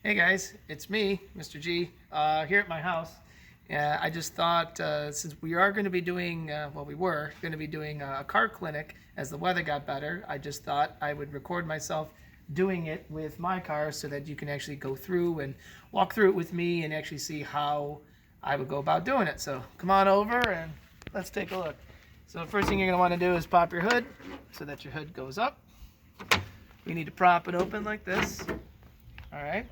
Hey guys, it's me, Mr. G, here at my house. I just thought since we are going to be doing, we were going to be doing a car clinic as the weather got better, I just thought I would record myself doing it with my car so that you can actually go through and walk through it with me and actually see how I would go about doing it. So come on over and let's take a look. So the first thing you're going to want to do is pop your hood so that your hood goes up. We need to prop it open like this. All right.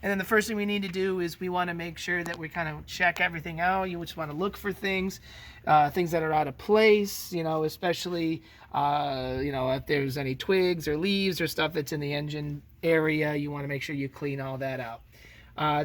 And then the first thing we need to do is we want to make sure that we kind of check everything out. You just want to look for things that are out of place, especially, if there's any twigs or leaves or stuff that's in the engine area, you want to make sure you clean all that out.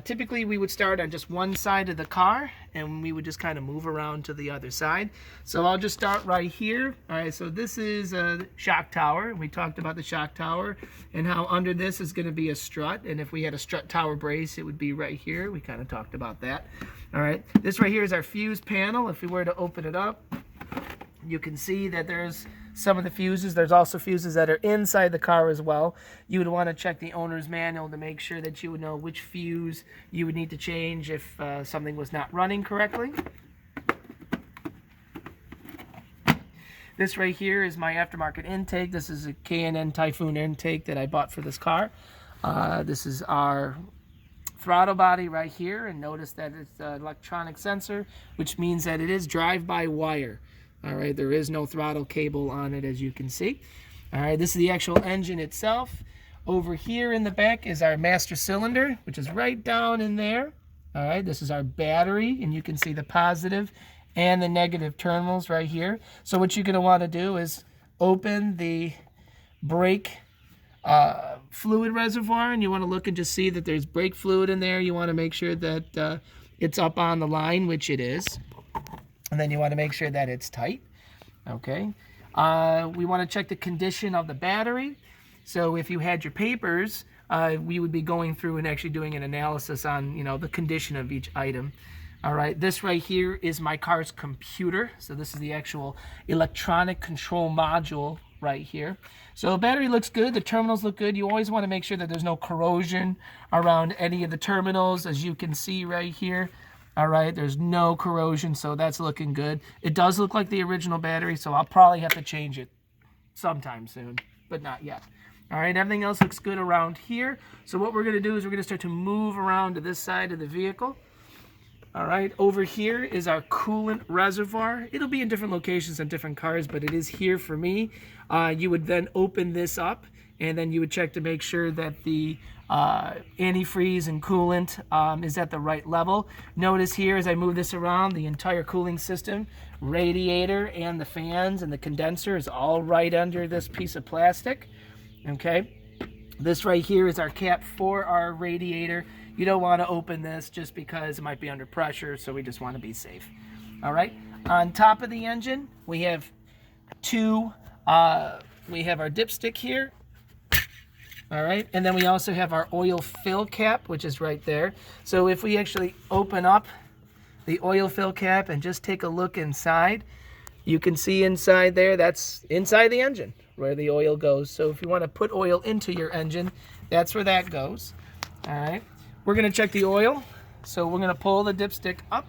Typically, we would start on just one side of the car, and we would just kind of move around to the other side. So I'll just start right here. All right, so this is a shock tower. We talked about the shock tower and how under this is going to be a strut. And if we had a strut tower brace, it would be right here. We kind of talked about that. All right, this right here is our fuse panel. If we were to open it up, you can see that there's some of the fuses. There's also fuses that are inside the car as well. You would want to check the owner's manual to make sure that you would know which fuse you would need to change if something was not running correctly. This right here is my aftermarket intake. This is a K&N Typhoon intake that I bought for this car. This is our throttle body right here, and notice that it's an electronic sensor, which means that it is drive-by-wire. All right, there is no throttle cable on it, as you can see. All right, this is the actual engine itself. Over here in the back is our master cylinder, which is right down in there. All right, this is our battery, and you can see the positive and the negative terminals right here. So what you're going to want to do is open the brake fluid reservoir, and you want to look and just see that there's brake fluid in there. You want to make sure that it's up on the line, which it is. And then you want to make sure that it's tight. Okay. We want to check the condition of the battery. So if you had your papers, we would be going through and actually doing an analysis on, the condition of each item. All right. This right here is my car's computer. So this is the actual electronic control module right here. So the battery looks good. The terminals look good. You always want to make sure that there's no corrosion around any of the terminals, as you can see right here. All right, there's no corrosion, so that's looking good. It does look like the original battery, so I'll probably have to change it sometime soon, but not yet. All right, everything else looks good around here. So what we're going to do is we're going to start to move around to this side of the vehicle. All right, over here is our coolant reservoir. It'll be in different locations on different cars, but it is here for me. You would then open this up, and then you would check to make sure that the antifreeze and coolant is at the right level. Notice here as I move this around, the entire cooling system, radiator and the fans and the condenser is all right under this piece of plastic. Okay, this right here is our cap for our radiator. You don't want to open this just because it might be under pressure, so we just want to be safe. All right, on top of the engine we have our dipstick here. All right, and then we also have our oil fill cap, which is right there. So if we actually open up the oil fill cap and just take a look inside, you can see inside there, that's inside the engine where the oil goes. So if you want to put oil into your engine, that's where that goes. All right, we're going to check the oil. So we're going to pull the dipstick up,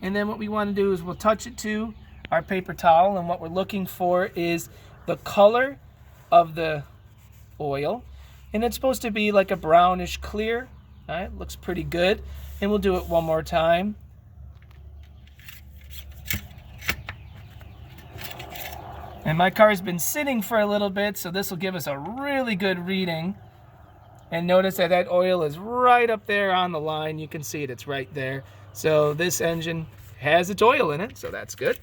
and then what we want to do is we'll touch it to our paper towel, and what we're looking for is the color of the oil. And it's supposed to be like a brownish clear. All right, looks pretty good. And we'll do it one more time. And my car's been sitting for a little bit, so this will give us a really good reading. And notice that that oil is right up there on the line. You can see it, it's right there. So this engine has its oil in it, so that's good.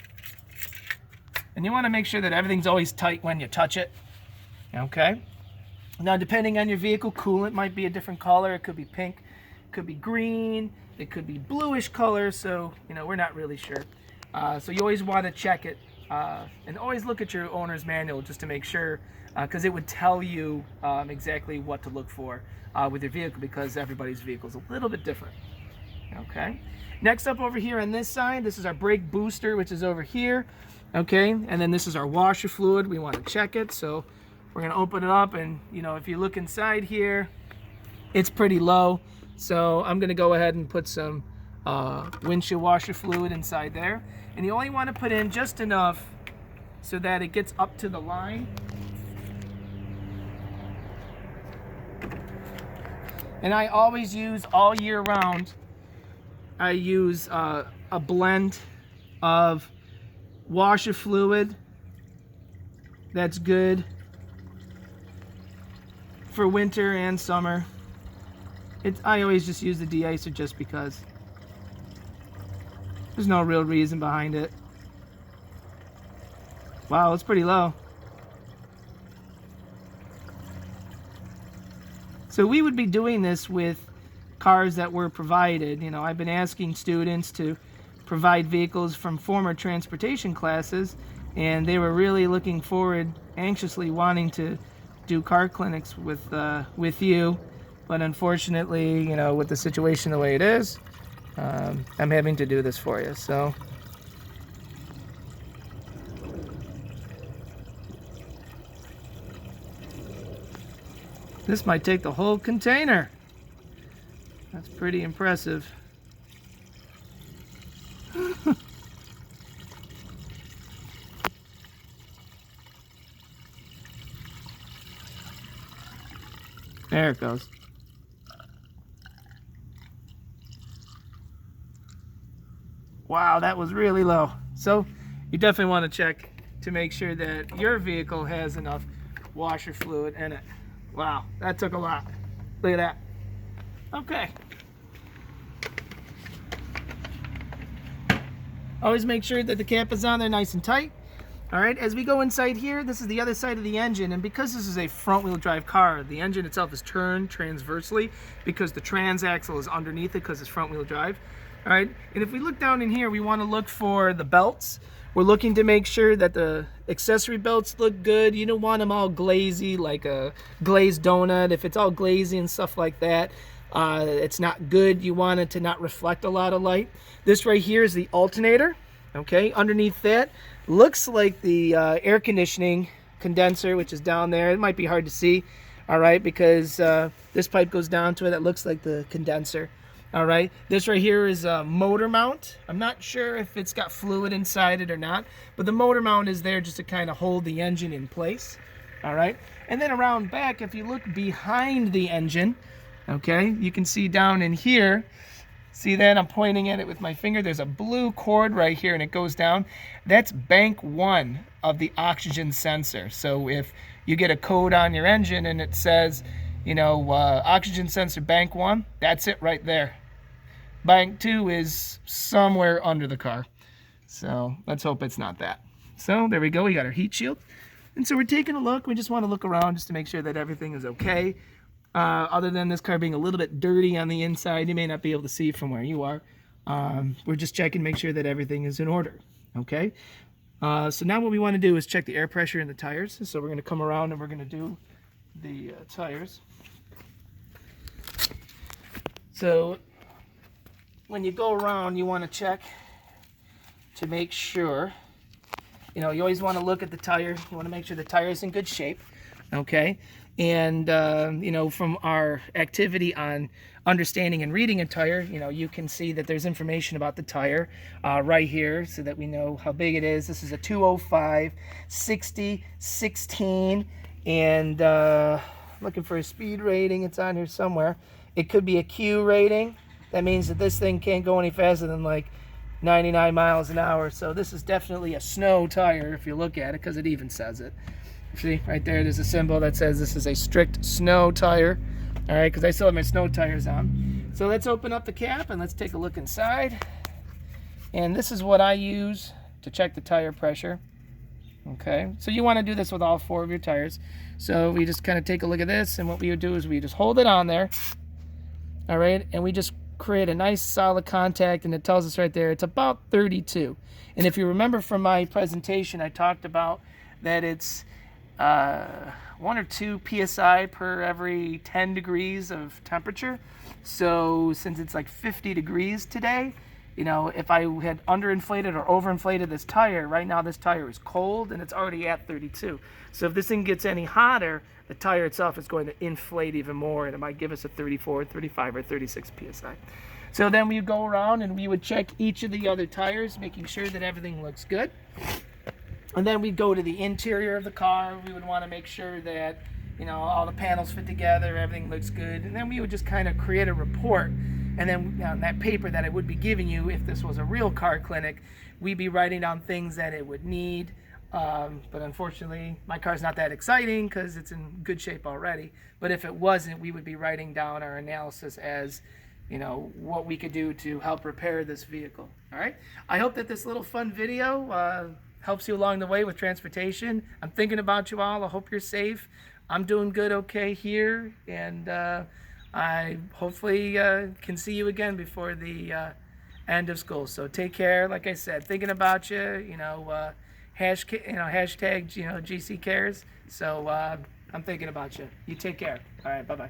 And you want to make sure that everything's always tight when you touch it. Okay. Now, depending on your vehicle, coolant might be a different color. It could be pink, it could be green, it could be bluish color. So, we're not really sure. So you always want to check it and always look at your owner's manual just to make sure, because it would tell you exactly what to look for with your vehicle, because everybody's vehicle is a little bit different. Okay. Next up over here on this side, this is our brake booster, which is over here. Okay. And then this is our washer fluid. We want to check it. So we're going to open it up, and if you look inside here, it's pretty low. So I'm going to go ahead and put some windshield washer fluid inside there. And you only want to put in just enough so that it gets up to the line. And I always use, all year round, I use a blend of washer fluid that's good for winter and summer. I always just use the de-icer just because. There's no real reason behind it. Wow, it's pretty low. So we would be doing this with cars that were provided. You know, I've been asking students to provide vehicles from former transportation classes, and they were really looking forward, anxiously wanting to do car clinics with you. But unfortunately, you know, with the situation the way it is, I'm having to do this for you. So this might take the whole container. That's pretty impressive. There it goes. Wow, that was really low. So you definitely want to check to make sure that your vehicle has enough washer fluid in it. Wow, that took a lot. Look at that. Okay. Always make sure that the cap is on there nice and tight. All right, as we go inside here, this is the other side of the engine, and because this is a front-wheel drive car, the engine itself is turned transversely because the transaxle is underneath it because it's front-wheel drive. All right, and if we look down in here, we want to look for the belts. We're looking to make sure that the accessory belts look good. You don't want them all glazy, like a glazed donut. If it's all glazy and stuff like that, it's not good. You want it to not reflect a lot of light. This right here is the alternator. Okay, underneath that looks like the air conditioning condenser, which is down there. It might be hard to see, all right, because this pipe goes down to it. That looks like the condenser. All right, this right here is a motor mount. I'm not sure if it's got fluid inside it or not, but the motor mount is there just to kind of hold the engine in place. All right, and then around back, if you look behind the engine, okay, you can see down in here, see that? I'm pointing at it with my finger. There's a blue cord right here, and it goes down. That's bank 1 of the oxygen sensor. So if you get a code on your engine and it says, you know, oxygen sensor bank 1, that's it right there. Bank 2 is somewhere under the car. So let's hope it's not that. So there we go. We got our heat shield. And so we're taking a look. We just want to look around just to make sure that everything is okay. Other than this car being a little bit dirty on the inside, you may not be able to see from where you are. We're just checking to make sure that everything is in order. Okay. So now what we want to do is check the air pressure in the tires. So we're going to come around and we're going to do the tires. So when you go around, you want to check to make sure, you know, you always want to look at the tire. You want to make sure the tire is in good shape. Okay. And, you know, from our activity on understanding and reading a tire, you know, you can see that there's information about the tire right here so that we know how big it is. This is a 205 60 16, and looking for a speed rating. It's on here somewhere. It could be a Q rating. That means that this thing can't go any faster than like 99 miles an hour. So this is definitely a snow tire if you look at it, because it even says it. See, right there, there's a symbol that says this is a strict snow tire. All right, because I still have my snow tires on. So let's open up the cap and let's take a look inside. And this is what I use to check the tire pressure. Okay, so you want to do this with all 4 of your tires. So we just kind of take a look at this, and what we would do is we just hold it on there. All right, and we just create a nice solid contact, and it tells us right there it's about 32. And if you remember from my presentation, I talked about that it's 1 or 2 psi per every 10 degrees of temperature. So since it's like 50 degrees today, you know, if I had underinflated or overinflated this tire, right now this tire is cold and it's already at 32. So if this thing gets any hotter, the tire itself is going to inflate even more, and it might give us a 34, 35, or 36 PSI. So then we go around and we would check each of the other tires, making sure that everything looks good. And then we'd go to the interior of the car. We would want to make sure that, you know, all the panels fit together, everything looks good. And then we would just kind of create a report. And then on that paper that I would be giving you, if this was a real car clinic, we'd be writing down things that it would need. But unfortunately, my car's not that exciting because it's in good shape already. But if it wasn't, we would be writing down our analysis as, you know, what we could do to help repair this vehicle. All right. I hope that this little fun video helps you along the way with transportation. I'm thinking about you all. I hope you're safe. I'm doing good, okay here, and I hopefully can see you again before the end of school. So take care. Like I said, thinking about you. You know, hashtag GC cares. So I'm thinking about you. You take care. All right. Bye bye.